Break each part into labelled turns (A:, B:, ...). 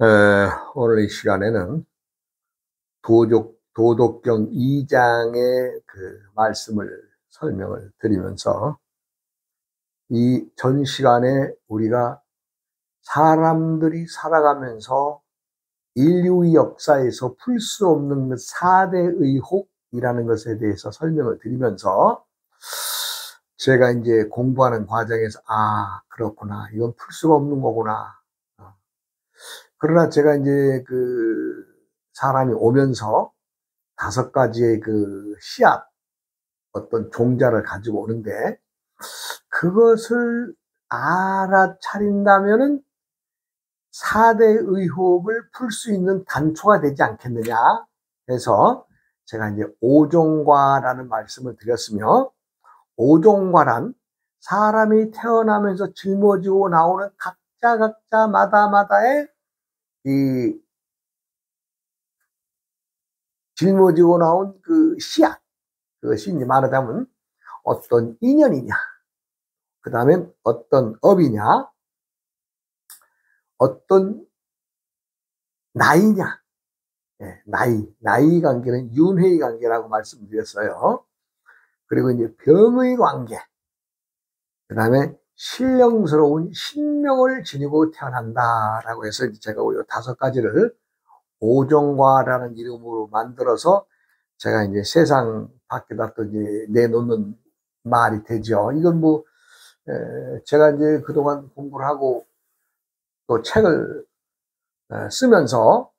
A: 에, 오늘 이 시간에는 도덕경 2장의 그 말씀을 설명을 드리면서 이 전 시간에 우리가 사람들이 살아가면서 인류의 역사에서 풀 수 없는 그 4대 의혹이라는 것에 대해서 설명을 드리면서 제가 이제 공부하는 과정에서 그렇구나. 이건 풀 수가 없는 거구나. 그러나 제가 이제 그 사람이 오면서 5가지의 그 씨앗, 어떤 종자를 가지고 오는데, 그것을 알아차린다면은 4대 의혹을 풀 수 있는 단초가 되지 않겠느냐 해서 제가 이제 오종과라는 말씀을 드렸으며, 오종과란 사람이 태어나면서 짊어지고 나오는 각자마다의 이 짊어지고 나온 그 씨앗, 그것이 이제 말하자면 어떤 인연이냐, 그 다음에 어떤 업이냐, 어떤 나이냐, 나이 관계는 윤회의 관계라고 말씀드렸어요. 그리고 이제 병의 관계, 그 다음에 신령스러운 신명을 지니고 태어난다라고 해서 제가 이 5가지를 오종과라는 이름으로 만들어서 제가 이제 세상 밖에다 또 이제 내놓는 말이 되죠. 이건 뭐 제가 이제 그동안 공부를 하고 또 책을 쓰면서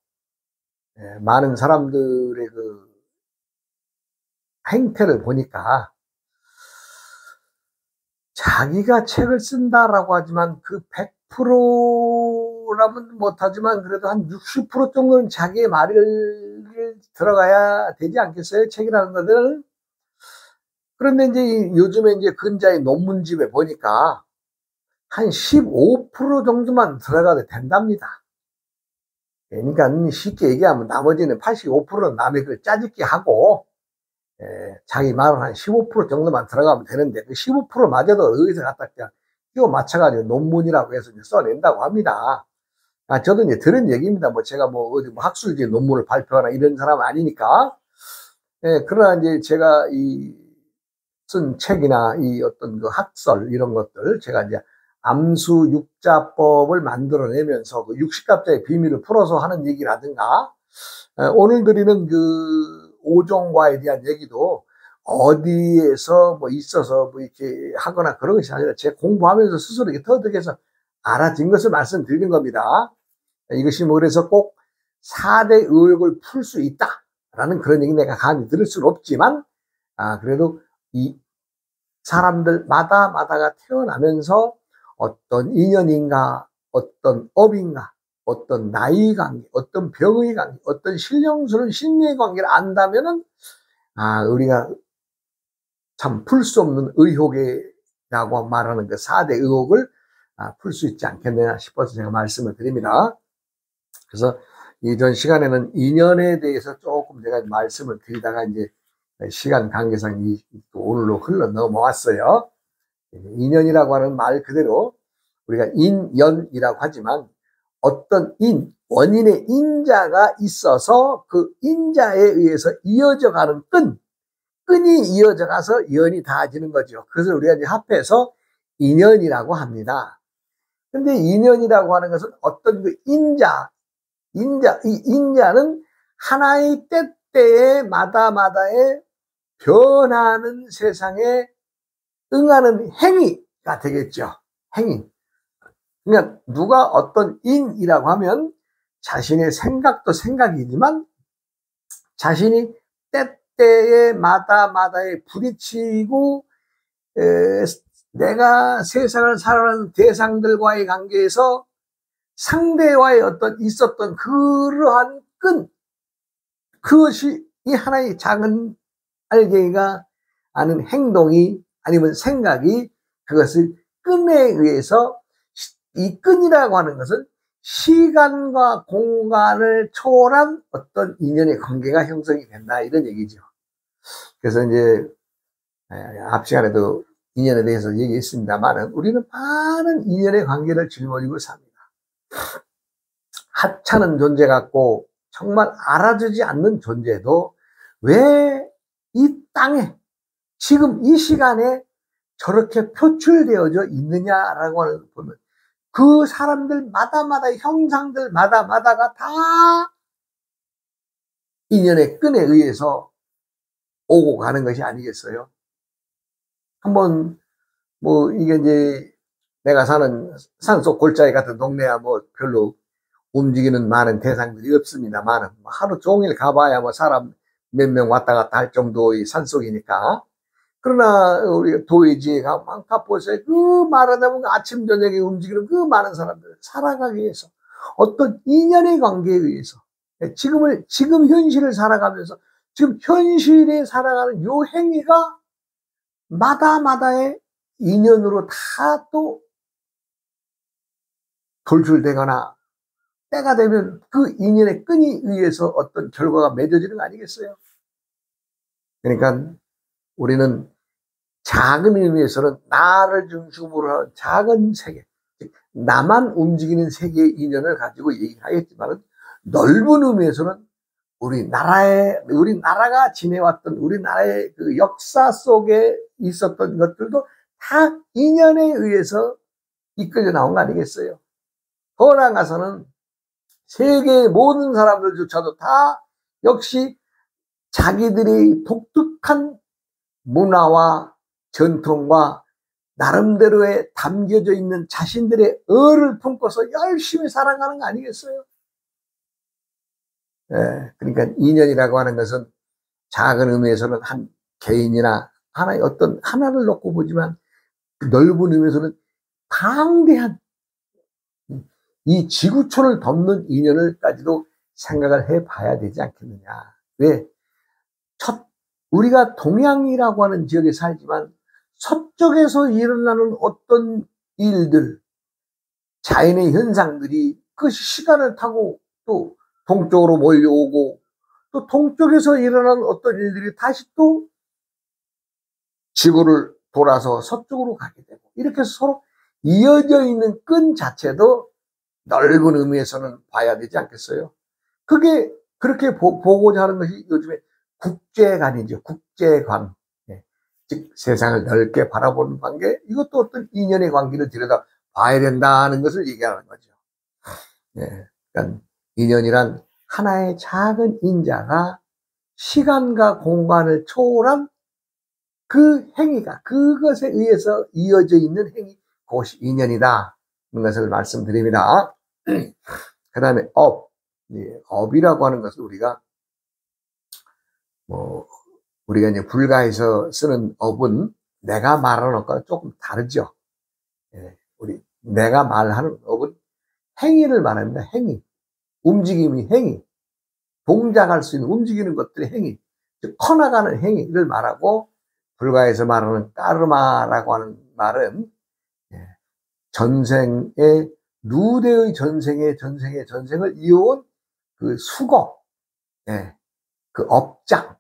A: 많은 사람들의 그 행태를 보니까 자기가 책을 쓴다라고 하지만 그 100%라면 못하지만 그래도 한 60% 정도는 자기의 말을 들어가야 되지 않겠어요? 책이라는 것들은. 그런데 이제 요즘에 이제 근자의 논문집에 보니까 한 15% 정도만 들어가도 된답니다. 그러니까 쉽게 얘기하면 나머지는 85%는 남의 글 짜집기 하고 자기 말은 한 15% 정도만 들어가면 되는데 그 15%마저도 어디서 갖다 그냥 끼워 맞춰가지고 논문이라고 해서 이제 써낸다고 합니다. 저도 이제 들은 얘기입니다. 뭐 제가 뭐 어디 뭐 학술지 논문을 발표하나 이런 사람은 아니니까. 그러나 이제 제가 이 쓴 책이나 이 어떤 그 학설 이런 것들 제가 이제 암수 육자법을 만들어내면서 그 60갑자의 비밀을 풀어서 하는 얘기라든가 오늘 드리는 그 오종과에 대한 얘기도 어디에서 뭐 있어서 뭐 이렇게 하거나 그런 것이 아니라 제 공부하면서 스스로 이렇게 터득해서 알아진 것을 말씀드리는 겁니다. 이것이 뭐 그래서 꼭 4대 의혹을 풀 수 있다라는 그런 얘기 내가 감히 들을 수는 없지만 그래도 이 사람들마다가 태어나면서 어떤 인연인가, 어떤 업인가, 어떤 나이 관계, 어떤 병의 관계, 어떤 신령스러운 신명의 관계를 안다면은, 우리가 참 풀 수 없는 의혹이라고 말하는 그 4대 의혹을 풀 수 있지 않겠느냐 싶어서 제가 말씀을 드립니다. 그래서 이전 시간에는 인연에 대해서 조금 제가 말씀을 드리다가 이제 시간 관계상 오늘로 흘러 넘어왔어요. 인연이라고 하는 말 그대로 우리가 인연이라고 하지만 어떤 원인의 인자가 있어서 그 인자에 의해서 이어져 가는 끈이 이어져 가서 연이 닿아지는 거죠. 그래서 우리가 이제 합해서 인연이라고 합니다. 근데 인연이라고 하는 것은 어떤 그 이 인자는 하나의 때때에 마다에 변하는 세상에 응하는 행위가 되겠죠. 행위. 그러니까 누가 어떤 인이라고 하면 자신의 생각도 생각이지만 자신이 때때에 마다에 부딪히고 내가 세상을 살아가는 대상들과의 관계에서 상대와의 어떤 있었던 그러한 그것이 이 하나의 작은 알갱이가 하는 행동이 아니면 생각이 그것을 끈에 의해서 이 끈이라고 하는 것은 시간과 공간을 초월한 어떤 인연의 관계가 형성이 된다 이런 얘기죠. 그래서 이제 앞 시간에도 인연에 대해서 얘기했습니다만 우리는 많은 인연의 관계를 짊어지고 삽니다. 하찮은 존재 같고 정말 알아주지 않는 존재도 왜 이 땅에 지금 이 시간에 저렇게 표출되어져 있느냐라고 하는 걸 보면 그 사람들마다마다 형상들마다마다가 다 인연의 끈에 의해서 오고 가는 것이 아니겠어요? 한번 뭐 이게 이제 내가 사는 산속 골짜기 같은 동네야 뭐 별로 움직이는 많은 대상들이 없습니다만 하루 종일 가봐야 뭐 사람 몇 명 왔다 갔다 할 정도의 산속이니까. 그러나 우리 도의지에 가면 가보세요. 그 말하다 보면 아침 저녁에 움직이는 그 많은 사람들 살아가기 위해서 어떤 인연의 관계에 의해서 지금 현실을 살아가면서 지금 현실에 살아가는 요 행위가 마다마다의 인연으로 다 또 돌출되거나 때가 되면 그 인연의 끈이 의해서 어떤 결과가 맺어지는 거 아니겠어요? 그러니까 우리는 작은 의미에서는 나를 중심으로 하는 작은 세계, 나만 움직이는 세계의 인연을 가지고 얘기하겠지만 넓은 의미에서는 우리나라가 지내왔던 우리나라의 그 역사 속에 있었던 것들도 다 인연에 의해서 이끌려 나온 거 아니겠어요? 더 나아가서는 세계의 모든 사람들조차도 다 역시 자기들이 독특한 문화와 전통과 나름대로에 담겨져 있는 자신들의 의를 품고서 열심히 살아가는 거 아니겠어요? 예, 그러니까 인연이라고 하는 것은 작은 의미에서는 한 개인이나 하나의 어떤 하나를 놓고 보지만 그 넓은 의미에서는 방대한 이 지구촌을 덮는 인연을까지도 생각을 해봐야 되지 않겠느냐. 왜? 우리가 동양이라고 하는 지역에 살지만 서쪽에서 일어나는 어떤 일들, 자연의 현상들이 그 시간을 타고 또 동쪽으로 몰려오고 또 동쪽에서 일어나는 어떤 일들이 다시 또 지구를 돌아서 서쪽으로 가게 되고 이렇게 서로 이어져 있는 끈 자체도 넓은 의미에서는 봐야 되지 않겠어요? 그게 그렇게 보고자 하는 것이 요즘에 국제관이죠. 국제관. 예. 즉 세상을 넓게 바라보는 관계, 이것도 어떤 인연의 관계를 들여다 봐야 된다는 것을 얘기하는 거죠. 예. 그러니까 인연이란 하나의 작은 인자가 시간과 공간을 초월한 그 행위가 그것에 의해서 이어져 있는 행위, 그것이 인연이다. 는 것을 말씀드립니다. 그 다음에 업이라고 하는 것은 우리가 이제 불가에서 쓰는 업은 내가 말하는 것과 조금 다르죠. 예, 내가 말하는 업은 행위를 말합니다. 행위. 움직임이 행위. 동작할 수 있는 움직이는 것들의 행위. 즉, 커나가는 행위를 말하고, 불가에서 말하는 까르마라고 하는 말은, 전생의, 누대의 전생을 이어온 그 수고, 그 업장,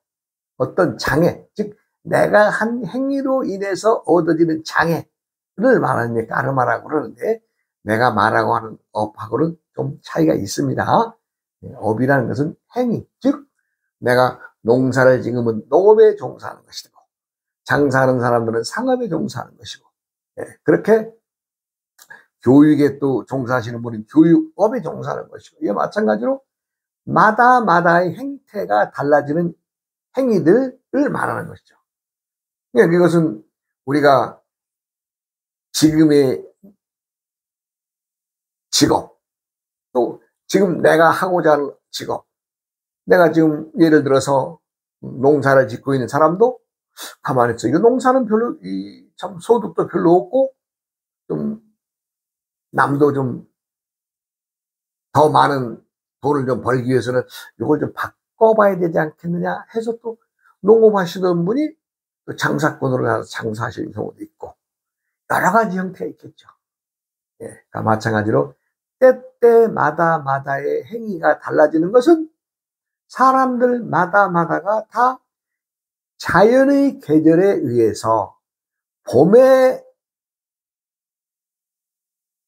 A: 어떤 장애, 즉 내가 한 행위로 인해서 얻어지는 장애를 말하는 게 까르마라고 그러는데 내가 말하고 하는 업하고는 좀 차이가 있습니다. 업이라는 것은 행위, 즉 내가 농사를 지으면 농업에 종사하는 것이고 장사하는 사람들은 상업에 종사하는 것이고 그렇게 교육에 또 종사하시는 분은 교육업에 종사하는 것이고 이게 마찬가지로 마다의 행태가 달라지는 행위들을 말하는 것이죠. 그러니까 이것은 우리가 지금의 직업, 또 지금 내가 하고자 하는 직업, 내가 지금 예를 들어서 농사를 짓고 있는 사람도 가만히 있어. 이거 농사는 별로, 참 소득도 별로 없고, 좀, 남도 좀 더 많은 돈을 좀 벌기 위해서는 이걸 좀 바꿔봐야 되지 않겠느냐 해서 또 농업하시던 분이 또 장사꾼으로 가서 장사하시는 경우도 있고, 여러 가지 형태가 있겠죠. 예, 그러니까 마찬가지로 때때마다의 행위가 달라지는 것은 사람들마다가 다 자연의 계절에 의해서 봄의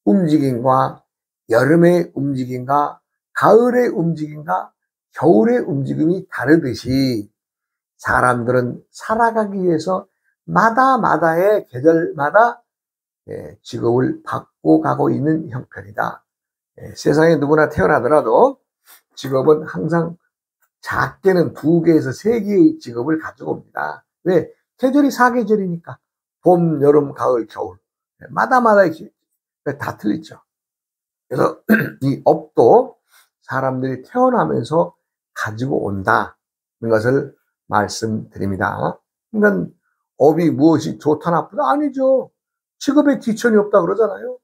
A: 움직임과 여름의 움직임과 가을의 움직임과 겨울의 움직임이 다르듯이 사람들은 살아가기 위해서 마다마다의 계절마다 직업을 바꿔가고 있는 형편이다. 세상에 누구나 태어나더라도 직업은 항상 작게는 2개에서 3개의 직업을 가지고 옵니다. 왜? 계절이 4계절이니까. 봄, 여름, 가을, 겨울. 마다마다 다 틀리죠. 그래서 이 업도 사람들이 태어나면서 가지고 온다는 것을 말씀드립니다. 그러니까 업이 무엇이 좋다 나쁘다? 아니죠. 직업에 귀천이 없다 그러잖아요.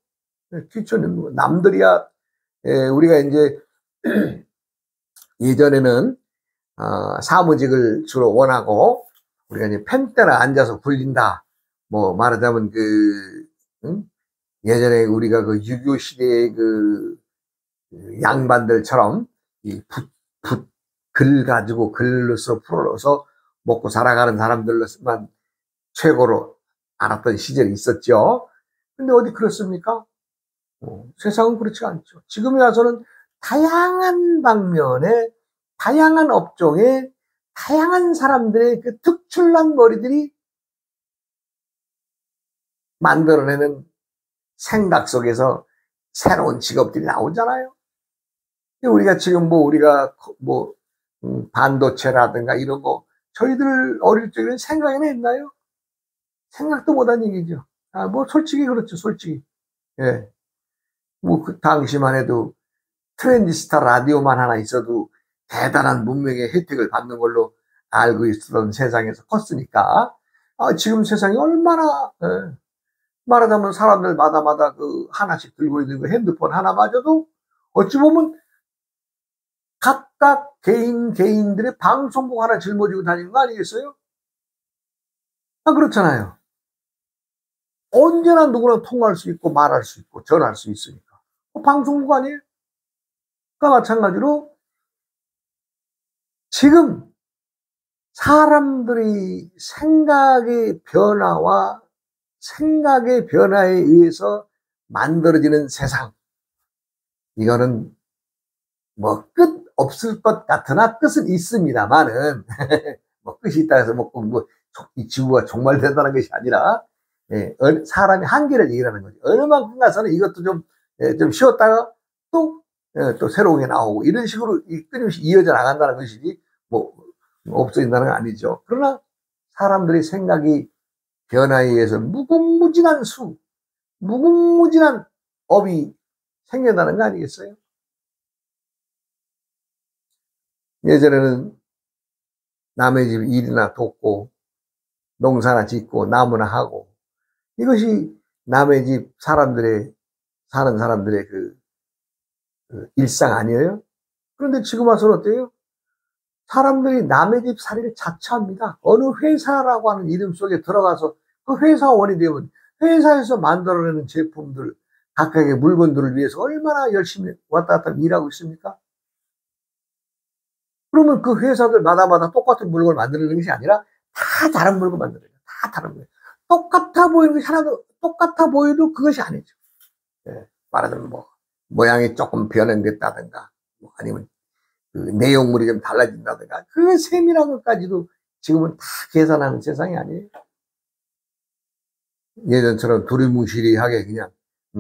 A: 귀천이 남들이야. 우리가 이제 예전에는 사무직을 주로 원하고 우리가 이제 펜대에 앉아서 굴린다. 뭐 말하자면 예전에 우리가 그 유교 시대의 그 양반들처럼 이 글 가지고 글로서 풀어서 먹고 살아가는 사람들로만 최고로 알았던 시절이 있었죠. 근데 어디 그렇습니까? 세상은 그렇지 않죠. 지금에 와서는 다양한 방면에 다양한 업종에 다양한 사람들의 그 특출난 머리들이 만들어내는 생각 속에서 새로운 직업들이 나오잖아요. 우리가 지금 우리가 반도체라든가 이런 거 저희들 어릴 적에는 생각이나 했나요? 생각도 못한 얘기죠. 솔직히 그렇죠, 솔직히. 예. 그 당시만 해도 트랜지스터 라디오만 하나 있어도 대단한 문명의 혜택을 받는 걸로 알고 있었던 세상에서 컸으니까. 지금 세상이 얼마나, 말하자면 사람들 마다마다 그 하나씩 들고 있는 그 핸드폰 하나마저도 어찌 보면 각각 개인들의 방송국 하나 짊어지고 다니는 거 아니겠어요? 그렇잖아요. 언제나 누구나 통화할 수 있고 말할 수 있고 전화할 수 있으니까. 방송국 아니에요? 그러니까 마찬가지로 지금 사람들이 생각의 변화와 생각의 변화에 의해서 만들어지는 세상. 이거는 끝 없을 것 같으나 끝은 있습니다만은 끝이 있다 해서 이 지구가 종말된다는 것이 아니라 사람이 한계를 얘기하는 거죠. 어느 만큼 가서는 이것도 좀 쉬었다가 또 새로운 게 나오고 이런 식으로 끊임없이 이어져 나간다는 것이지 없어진다는 건 아니죠. 그러나 사람들의 생각이 변화에 의해서 무궁무진한 업이 생겨나는 거 아니겠어요? 예전에는 남의 집 일이나 돕고 농사나 짓고 나무나 하고 이것이 남의 집 사는 사람들의 그 일상 아니에요? 그런데 지금 와서는 어때요? 사람들이 남의 집 살이를 자처합니다. 어느 회사라고 하는 이름 속에 들어가서 그 회사원이 되면 회사에서 만들어내는 제품들, 각각의 물건들을 위해서 얼마나 열심히 왔다 갔다 일하고 있습니까? 그러면 그 회사들 마다마다 똑같은 물건을 만드는 것이 아니라 다 다른 물건 만들어요. 다 다른 거예요. 똑같아 보이는 것이 하나도 똑같아 보여도 그것이 아니죠. 말하자면 모양이 조금 변형됐다든가 아니면 그 내용물이 좀 달라진다든가 그 세밀한 것까지도 지금은 다 계산하는 세상이 아니에요. 예전처럼 두리뭉실하게 그냥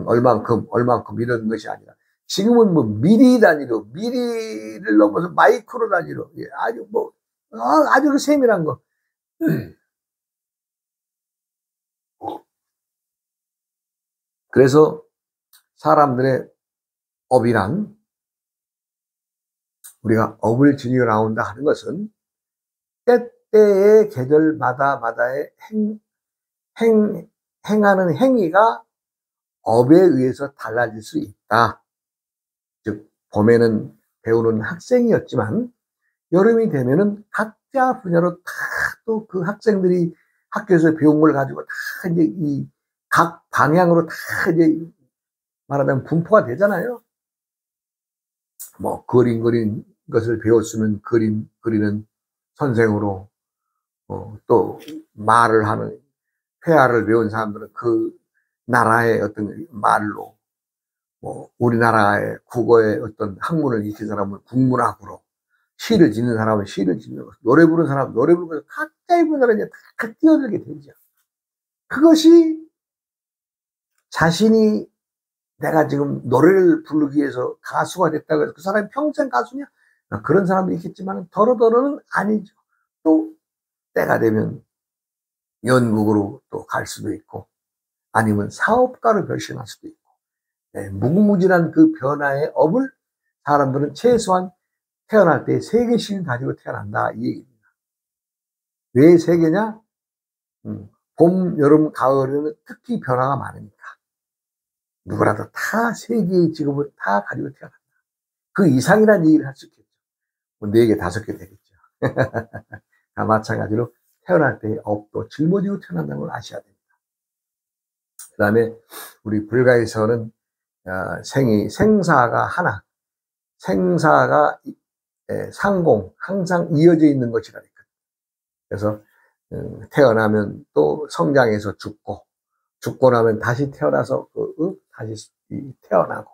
A: 얼만큼 이런 것이 아니라 지금은 미리 단위로 미리를 넘어서 마이크로 단위로 아주 세밀한 거. 그래서 사람들의 업이란 우리가 업을 지니어 나온다 하는 것은 때때의 계절마다의 행하는 행위가 업에 의해서 달라질 수 있다. 즉 봄에는 배우는 학생이었지만 여름이 되면은 각자 분야로 다 또 그 학생들이 학교에서 배운 걸 가지고 다 이제 이 각 방향으로 다 이제 말하자면 분포가 되잖아요. 그림 그린 것을 배웠으면 그림 그리는 선생으로, 또 말을 하는 회화를 배운 사람들은 그 나라의 어떤 말로, 뭐 우리나라의 국어의 어떤 학문을 익힌 사람은 국문학으로, 시를 짓는 사람은 시를 짓는 것, 노래 부르는 사람은 노래 부르는 것, 각자의 분야로 이제 다 뛰어들게 되죠. 그것이 자신이 내가 지금 노래를 부르기 위해서 가수가 됐다고 해서 그 사람이 평생 가수냐? 그런 사람도 있겠지만 더러더러는 아니죠. 또 때가 되면 연극으로 또 갈 수도 있고, 아니면 사업가로 변신할 수도 있고, 네, 무궁무진한 그 변화의 업을 사람들은 최소한 태어날 때 3개씩은 가지고 태어난다, 이 얘기입니다. 왜 3개냐? 봄, 여름, 가을에는 특히 변화가 많으니까. 누구라도 다 3개의 직업을 다 가지고 태어난다. 그 이상이라는 얘기를 할 수 있겠죠. 뭐 4개, 5개 되겠죠. 다 마찬가지로 태어날 때의 업도 짊어지고 태어난다는 걸 아셔야 됩니다. 그 다음에 우리 불가에서는 생사가 하나, 생사가 상공, 항상 이어져 있는 것이라 했거든요. 그래서 태어나면 또 성장해서 죽고 나면 다시 태어나서 다시 태어나고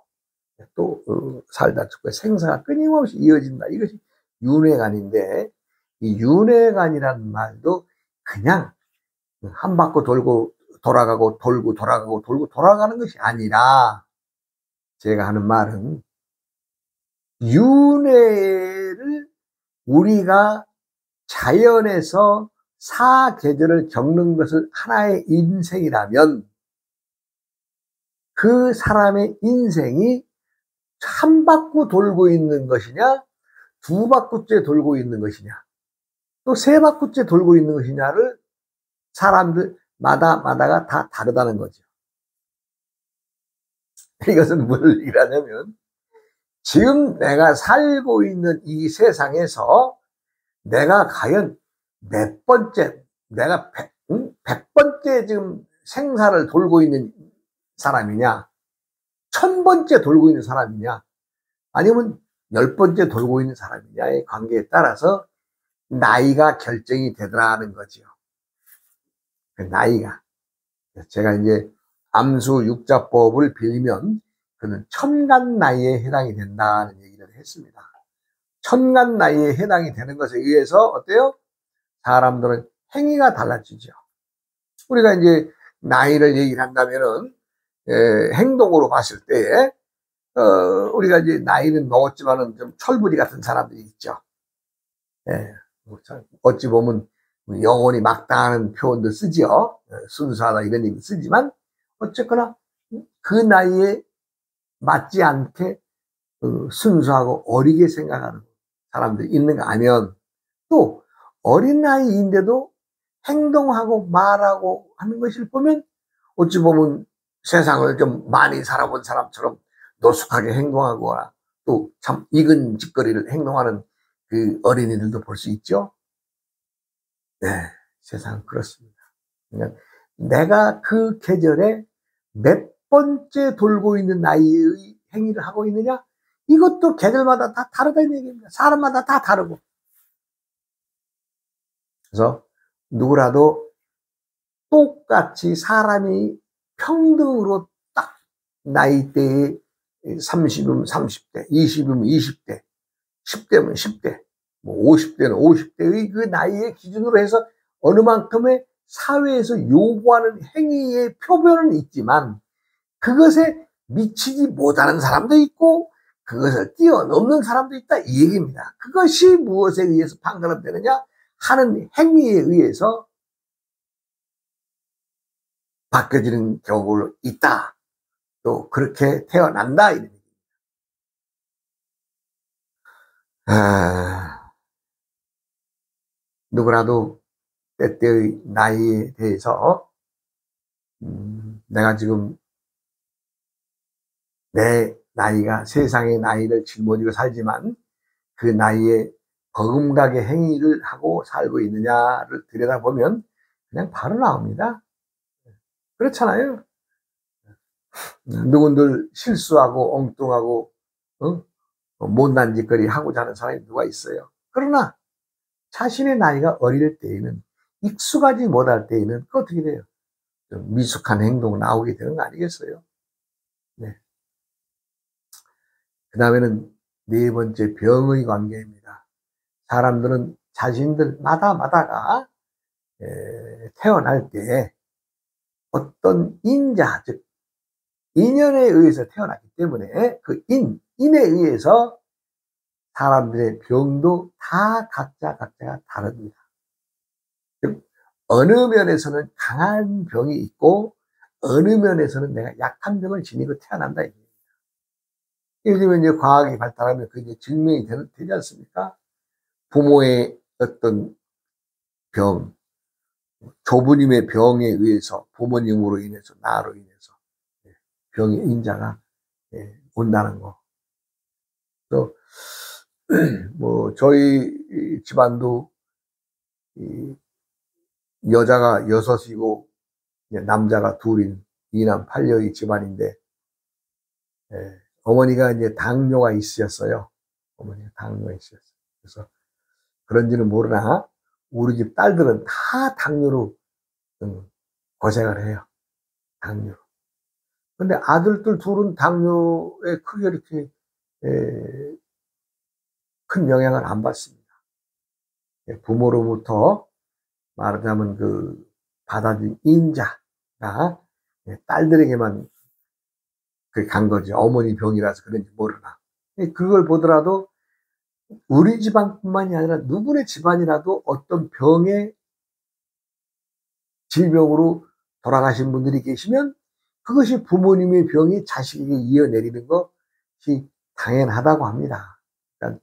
A: 또 살다 죽고, 생사가 끊임없이 이어진다. 이것이 윤회관인데, 이 윤회관이라는 말도 그냥 한 바퀴 돌고 돌아가고 돌고 돌아가고 돌고 돌아가는 것이 아니라, 제가 하는 말은 윤회를 우리가 자연에서 사계절을 겪는 것을 하나의 인생이라면, 그 사람의 인생이 한 바퀴 돌고 있는 것이냐, 2바퀴째 돌고 있는 것이냐, 또 3바퀴째 돌고 있는 것이냐를 사람들마다가 다 다르다는 거죠. 이것은 뭘 얘기하냐면, 지금 내가 살고 있는 이 세상에서 내가 과연 몇 번째, 내가 100번째 지금 생사를 돌고 있는 사람이냐, 1000번째 돌고 있는 사람이냐, 아니면 10번째 돌고 있는 사람이냐의 관계에 따라서 나이가 결정이 되더라는 거죠. 그 나이가. 제가 이제 암수 육자법을 빌리면 그는 천간 나이에 해당이 된다는 얘기를 했습니다. 천간 나이에 해당이 되는 것에 의해서 어때요? 사람들은 행위가 달라지죠. 우리가 이제 나이를 얘기를 한다면은 행동으로 봤을 때 우리가 이제 나이는 먹었지만은 좀 철부지 같은 사람들이 있죠. 예, 어찌 보면 영혼이 막다하는 표현도 쓰죠. 순수하다 이런 얘기 쓰지만, 어쨌거나 그 나이에 맞지 않게 순수하고 어리게 생각하는 사람들이 있는가 하면, 또 어린 나이인데도 행동하고 말하고 하는 것을 보면 어찌 보면 세상을 좀 많이 살아본 사람처럼 노숙하게 행동하거나 또 참 익은 짓거리를 행동하는 그 어린이들도 볼 수 있죠. 네, 세상은 그렇습니다. 그러니까 내가 그 계절에 몇 번째 돌고 있는 나이의 행위를 하고 있느냐, 이것도 계절마다 다 다르다는 얘기입니다. 사람마다 다 다르고. 그래서 누구라도 똑같이 사람이 평등으로 딱 나이대에 30이면 30대, 20이면 20대, 10대면 10대, 뭐 50대는 50대의 그 나이의 기준으로 해서 어느 만큼의 사회에서 요구하는 행위의 표본은 있지만, 그것에 미치지 못하는 사람도 있고 그것을 뛰어넘는 사람도 있다, 이 얘기입니다. 그것이 무엇에 의해서 판가름되느냐 하는 행위에 의해서 바뀌어지는 경우가 있다, 또 그렇게 태어난다, 이런 얘기입니다. 누구라도 때때의 나이에 대해서 내가 지금 내 나이가 세상의 나이를 짊어지고 살지만 그 나이에 버금가게 행위를 하고 살고 있느냐를 들여다보면 그냥 바로 나옵니다. 그렇잖아요. 누군들 실수하고 엉뚱하고 못난 짓거리 하고 자는 사람이 누가 있어요. 그러나 자신의 나이가 어릴 때에는, 익숙하지 못할 때에는 어떻게 돼요? 좀 미숙한 행동 나오게 되는 거 아니겠어요? 네. 그 다음에는 네 번째 병의 관계입니다. 사람들은 자신들마다가 태어날 때 어떤 인자, 즉 인연에 의해서 태어났기 때문에 그 인에 의해서 사람들의 병도 다 각자가 다릅니다. 즉 어느 면에서는 강한 병이 있고 어느 면에서는 내가 약한 병을 지니고 태어난다. 요즘에 이제 과학이 발달하면 그게 증명이 되지 않습니까? 부모의 어떤 병, 조부님의 병에 의해서 부모님으로 인해서 나로 인해서 병의 인자가 온다는 거. 또 뭐 저희 집안도 여자가 6이고 남자가 2인 2남 8녀의 집안인데 어머니가 이제 당뇨가 있으셨어요. 어머니가 당뇨가 있으셨어요. 그래서 그런지는 모르나 우리 집 딸들은 다 당뇨로 고생을 해요. 당뇨로. 근데 아들들 둘은 당뇨에 크게 이렇게 큰 영향을 안 받습니다. 부모로부터 말하자면 받아들인 인자가 딸들에게만 간 거죠. 어머니 병이라서 그런지 모르나. 그걸 보더라도 우리 집안뿐만이 아니라 누구네 집안이라도 어떤 질병으로 돌아가신 분들이 계시면 그것이 부모님의 병이 자식에게 이어내리는 것이 당연하다고 합니다. 그러니까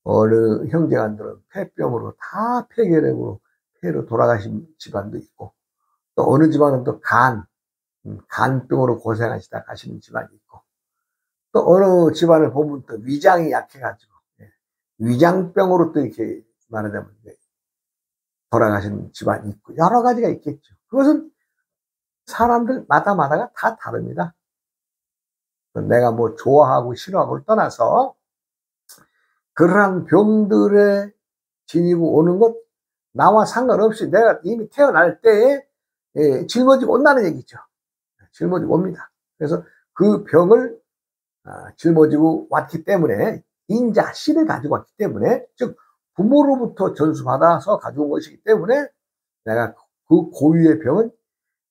A: 어느 형제간들은 폐병으로 다 폐로 돌아가신 집안도 있고 또 어느 집안은 또 간병으로 고생하시다 가시는 집안이 있고 또 어느 집안을 보면 또 위장이 약해가지고 위장병으로 또 이렇게 말하자면 돌아가신 집안이 있고 여러 가지가 있겠죠. 그것은 사람들마다가 다 다릅니다. 내가 뭐 좋아하고 싫어하고를 떠나서 그러한 병들에 지니고 오는 것 나와 상관없이 내가 이미 태어날 때에 짊어지고 온다는 얘기죠. 짊어지고 옵니다. 그래서 그 병을 짊어지고 왔기 때문에 인자, 씨를 가지고 왔기 때문에 즉 부모로부터 전수받아서 가져온 것이기 때문에 내가 그 고유의 병은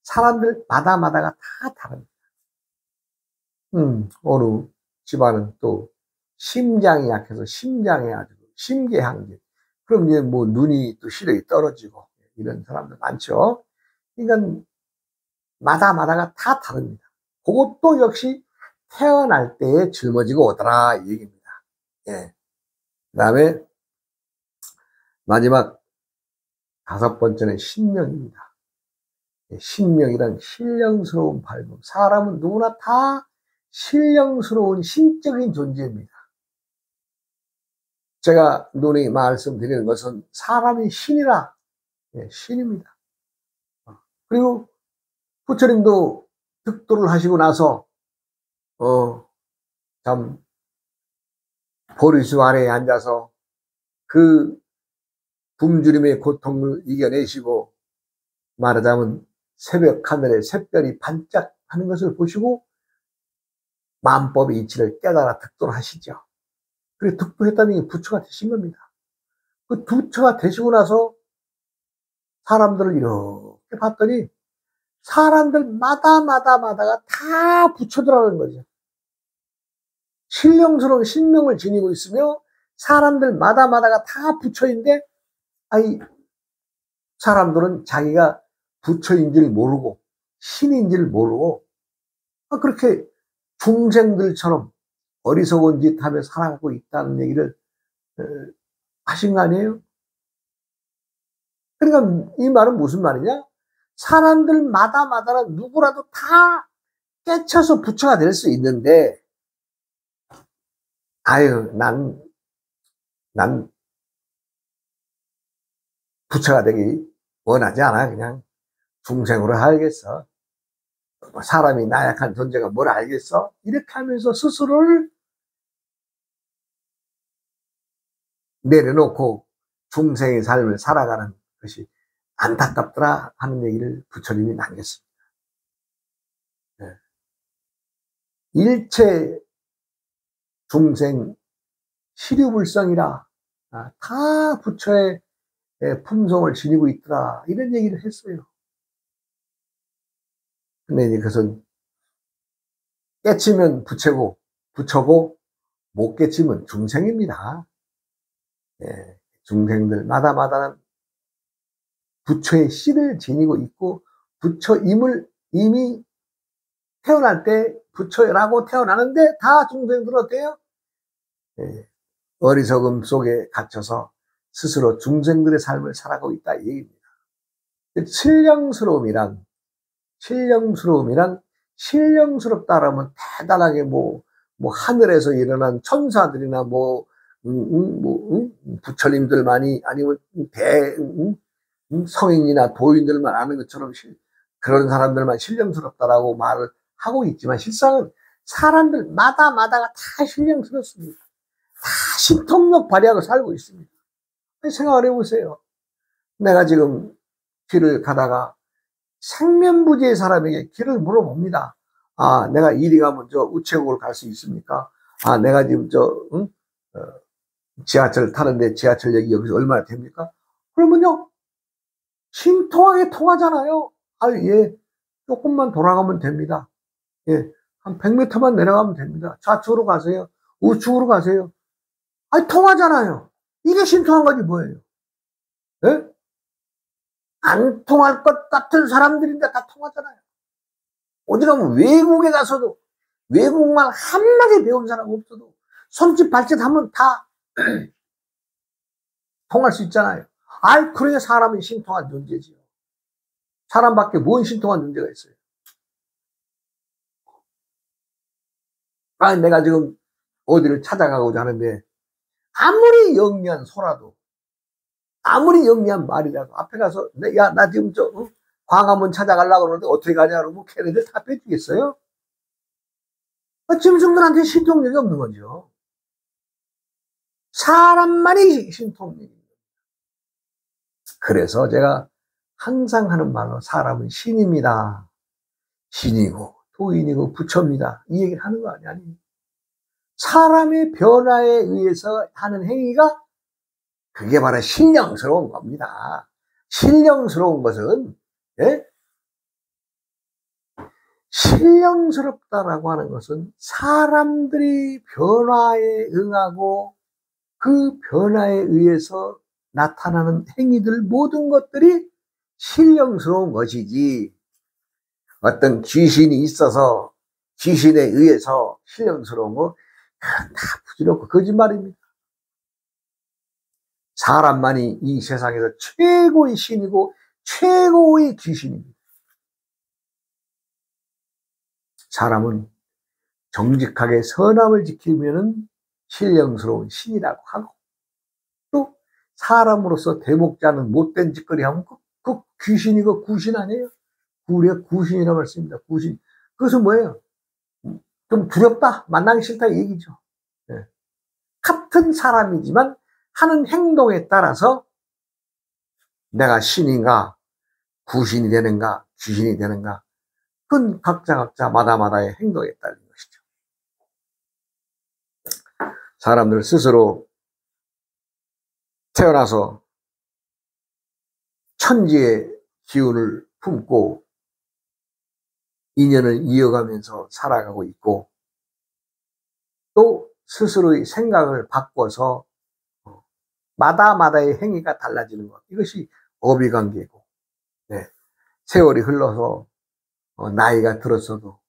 A: 사람들마다가 다 다릅니다. 어느 집안은 또 심장이 약해서 심장에 아주 심계항진. 그럼 이제 뭐 눈이 또 시력이 떨어지고 이런 사람들 많죠. 그러니까 마다가 다 다릅니다. 그것도 역시 태어날 때에 짊어지고 오더라 이 얘기입니다. 예. 그다음에 마지막 5번째는 신명입니다. 신명이란 신령스러운 발명. 사람은 누구나 다 신령스러운 신적인 존재입니다. 제가 눈이 말씀드리는 것은 사람이 신이라 신입니다. 그리고 부처님도 득도를 하시고 나서 참 보리수 아래에 앉아서 그 굶주림의 고통을 이겨내시고 말하자면 새벽 하늘에 샛별이 반짝하는 것을 보시고 만법의 이치를 깨달아 득도를 하시죠. 그리고 득도했다는 게 부처가 되신 겁니다. 그 부처가 되시고 나서 사람들을 이렇게 봤더니 사람들마다가 다 부처더라는 거죠. 신령스러운 신명을 지니고 있으며 사람들마다가 다 부처인데 사람들은 자기가 부처인 줄 모르고 신인 줄 모르고 그렇게 중생들처럼 어리석은 짓 하며 살아가고 있다는 얘기를 하신 거 아니에요? 그러니까 이 말은 무슨 말이냐? 사람들마다가 누구라도 다 깨쳐서 부처가 될 수 있는데 난 부처가 되기 원하지 않아. 그냥 중생으로 살겠어. 사람이 나약한 존재가 뭘 알겠어? 이렇게 하면서 스스로를 내려놓고 중생의 삶을 살아가는 것이 안타깝더라 하는 얘기를 부처님이 남겼습니다. 일체 중생 시류불성이라, 다 부처의 품성을 지니고 있더라, 이런 얘기를 했어요. 근데 이제 그것은 깨치면 부처고 못 깨치면 중생입니다. 중생들마다마다는 부처의 씨를 지니고 있고, 부처임을 이미 태어날 때 부처라고 태어나는데 다 중생들은 어때요? 어리석음 속에 갇혀서 스스로 중생들의 삶을 살아가고 있다, 이 얘기입니다. 신령스럽다라면 대단하게 하늘에서 일어난 천사들이나 부처님들만이, 아니면 성인이나 도인들만 아는 것처럼 그런 사람들만 신령스럽다라고 말을 하고 있지만, 실상은 사람들마다가 다 신령스럽습니다. 다 신통력 발휘하고 살고 있습니다. 생각을 해보세요. 내가 지금 길을 가다가 생면부지의 사람에게 길을 물어봅니다. 내가 이리 가면 우체국을 갈 수 있습니까? 내가 지금 지하철 타는데 지하철역이 여기서 얼마나 됩니까? 그러면요, 신통하게 통하잖아요. 예, 조금만 돌아가면 됩니다. 예, 한 100m만 내려가면 됩니다. 좌측으로 가세요. 우측으로 가세요. 통하잖아요. 이게 신통한 거지 뭐예요? 예? 안 통할 것 같은 사람들인데 다 통하잖아요. 어디 가면 외국에 가서도 외국말 한마디 배운 사람 없어도 손짓 발짓 하면 다 통할 수 있잖아요. 그러니까 사람은 신통한 존재지요. 사람밖에 뭔 신통한 존재가 있어요. 내가 지금 어디를 찾아가고자 하는데, 아무리 영리한 소라도, 아무리 영리한 말이라도 앞에 가서 나 지금 광화문 찾아가려고 그러는데 어떻게 가냐 그러면 걔네들 다 빼주겠어요? 짐승들한테 신통력이 없는 거죠. 사람만이 신통력입니다. 그래서 제가 항상 하는 말로, 사람은 신입니다. 신이고 도인이고 부처입니다, 이 얘기를 하는 거 아니에요. 사람의 변화에 의해서 하는 행위가, 그게 바로 신령스러운 겁니다. 신령스러운 것은, 신령스럽다라고 하는 것은 사람들이 변화에 응하고 그 변화에 의해서 나타나는 행위들, 모든 것들이 신령스러운 것이지, 어떤 귀신이 있어서 귀신에 의해서 신령스러운 거, 다 부질없고 거짓말입니다. 사람만이 이 세상에서 최고의 신이고 최고의 귀신입니다. 사람은 정직하게 선함을 지키면 신령스러운 신이라고 하고, 또 사람으로서 대목자는 못된 짓거리 하면 그 귀신이고 구신 아니에요? 우리가 구신이라고 말씀입니다. 구신. 그것은 뭐예요? 좀 두렵다, 만나기 싫다, 이 얘기죠. 같은 사람이지만 하는 행동에 따라서 내가 신인가 구신이 되는가 귀신이 되는가, 그건 각자마다의 행동에 따른 것이죠. 사람들 스스로 태어나서 천지의 기운을 품고 인연을 이어가면서 살아가고 있고, 또 스스로의 생각을 바꿔서 마다의 행위가 달라지는 것, 이것이 업이관계고, 세월이 흘러서 나이가 들었어도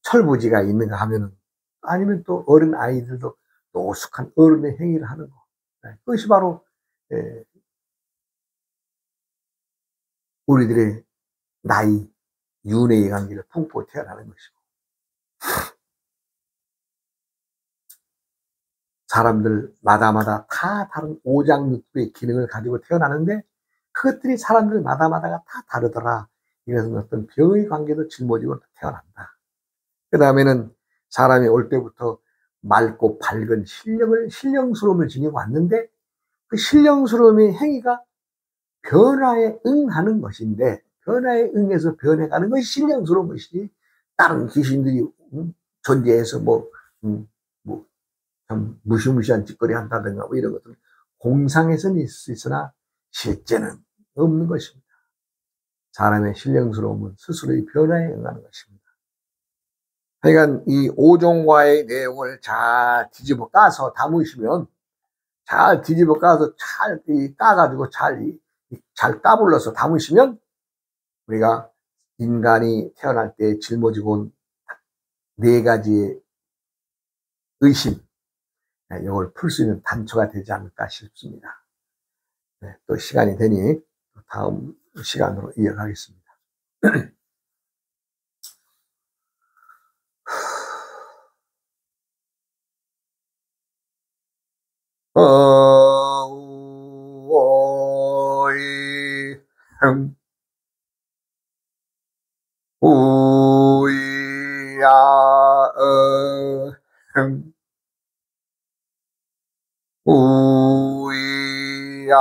A: 철부지가 있는가 하면은, 아니면 또 어린 아이들도 노숙한 어른의 행위를 하는 것, 그것이 바로 우리들의 나이, 윤회의 관계를 품고 태어나는 것이고, 사람들마다 다 다른 오장육부의 기능을 가지고 태어나는데, 그것들이 사람들마다가 다 다르더라. 이것은 어떤 병의 관계도 짊어지고 태어난다. 그 다음에는 사람이 올 때부터 맑고 밝은 신령스러움을 지니고 왔는데, 그 신령스러움의 행위가 변화에 응하는 것인데, 변화에 응해서 변해가는 것이 신령스러운 것이지, 다른 귀신들이 존재해서 뭐, 참 무시무시한 짓거리 한다든가 뭐 이런 것들 공상에서는 있을 수 있으나 실제는 없는 것입니다. 사람의 신령스러움은 스스로의 변화에 응하는 것입니다. 그러니까 이 오종과의 내용을 잘 뒤집어 까서 담으시면, 잘 뒤집어 까서 잘 까가지고 잘 까불러서 담으시면, 우리가 인간이 태어날 때 짊어지고 온 네 가지의 의심, 이걸 풀 수 있는 단초가 되지 않을까 싶습니다. 네, 또 시간이 되니 다음 시간으로 이어가겠습니다. 오이 우이야 우이야